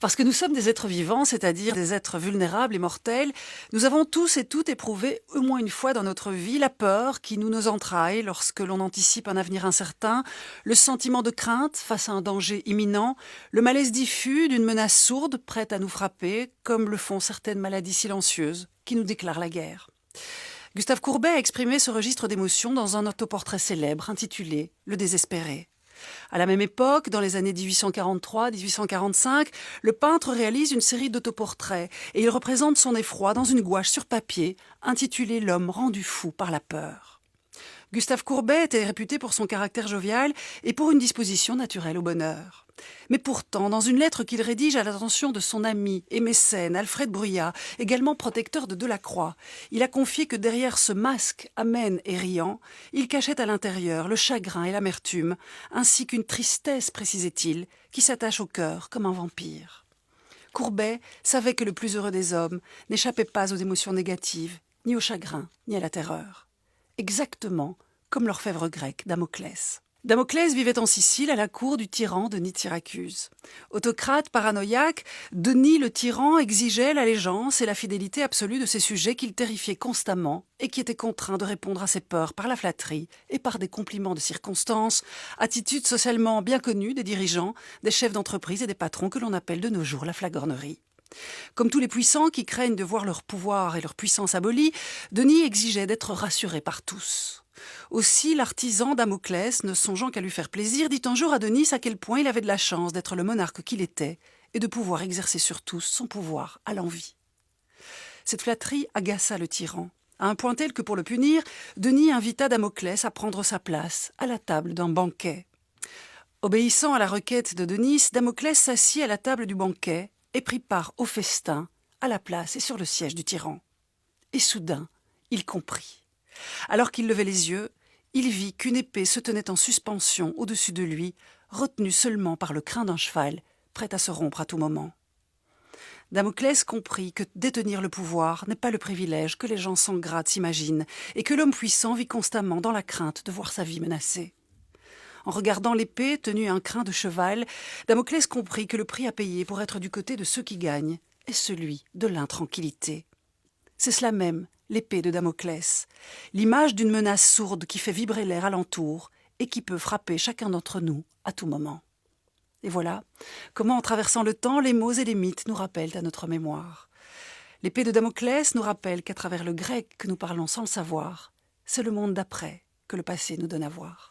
Parce que nous sommes des êtres vivants, c'est-à-dire des êtres vulnérables et mortels, nous avons tous et toutes éprouvé au moins une fois dans notre vie la peur qui noue nos entrailles lorsque l'on anticipe un avenir incertain, le sentiment de crainte face à un danger imminent, le malaise diffus d'une menace sourde prête à nous frapper, comme le font certaines maladies silencieuses qui nous déclarent la guerre. Gustave Courbet a exprimé ce registre d'émotions dans un autoportrait célèbre intitulé « Le désespéré ». À la même époque, dans les années 1843-1845, le peintre réalise une série d'autoportraits et il représente son effroi dans une gouache sur papier intitulée « L'homme rendu fou par la peur ». Gustave Courbet était réputé pour son caractère jovial et pour une disposition naturelle au bonheur. Mais pourtant, dans une lettre qu'il rédige à l'attention de son ami et mécène Alfred Bruyat, également protecteur de Delacroix, il a confié que derrière ce masque amène et riant, il cachait à l'intérieur le chagrin et l'amertume, ainsi qu'une tristesse, précisait-il, qui s'attache au cœur comme un vampire. Courbet savait que le plus heureux des hommes n'échappait pas aux émotions négatives, ni au chagrin, ni à la terreur. Exactement comme l'orfèvre grec Damoclès. Damoclès vivait en Sicile à la cour du tyran Denis de Syracuse. Autocrate paranoïaque, Denis le tyran exigeait l'allégeance et la fidélité absolue de ses sujets qu'il terrifiait constamment et qui étaient contraints de répondre à ses peurs par la flatterie et par des compliments de circonstance, attitude socialement bien connue des dirigeants, des chefs d'entreprise et des patrons que l'on appelle de nos jours la flagornerie. Comme tous les puissants qui craignent de voir leur pouvoir et leur puissance abolis, Denis exigeait d'être rassuré par tous. Aussi, l'artisan Damoclès, ne songeant qu'à lui faire plaisir, dit un jour à Denis à quel point il avait de la chance d'être le monarque qu'il était et de pouvoir exercer sur tous son pouvoir à l'envi. Cette flatterie agaça le tyran, à un point tel que pour le punir, Denis invita Damoclès à prendre sa place à la table d'un banquet. Obéissant à la requête de Denis, Damoclès s'assit à la table du banquet et prit part au festin, à la place et sur le siège du tyran. Et soudain, il comprit. Alors qu'il levait les yeux, il vit qu'une épée se tenait en suspension au-dessus de lui, retenue seulement par le crin d'un cheval, prêt à se rompre à tout moment. Damoclès comprit que détenir le pouvoir n'est pas le privilège que les gens sans grade s'imaginent, et que l'homme puissant vit constamment dans la crainte de voir sa vie menacée. En regardant l'épée tenue à un crin de cheval, Damoclès comprit que le prix à payer pour être du côté de ceux qui gagnent est celui de l'intranquillité. C'est cela même, l'épée de Damoclès, l'image d'une menace sourde qui fait vibrer l'air alentour et qui peut frapper chacun d'entre nous à tout moment. Et voilà comment, en traversant le temps, les mots et les mythes nous rappellent à notre mémoire. L'épée de Damoclès nous rappelle qu'à travers le grec que nous parlons sans le savoir, c'est le monde d'après que le passé nous donne à voir.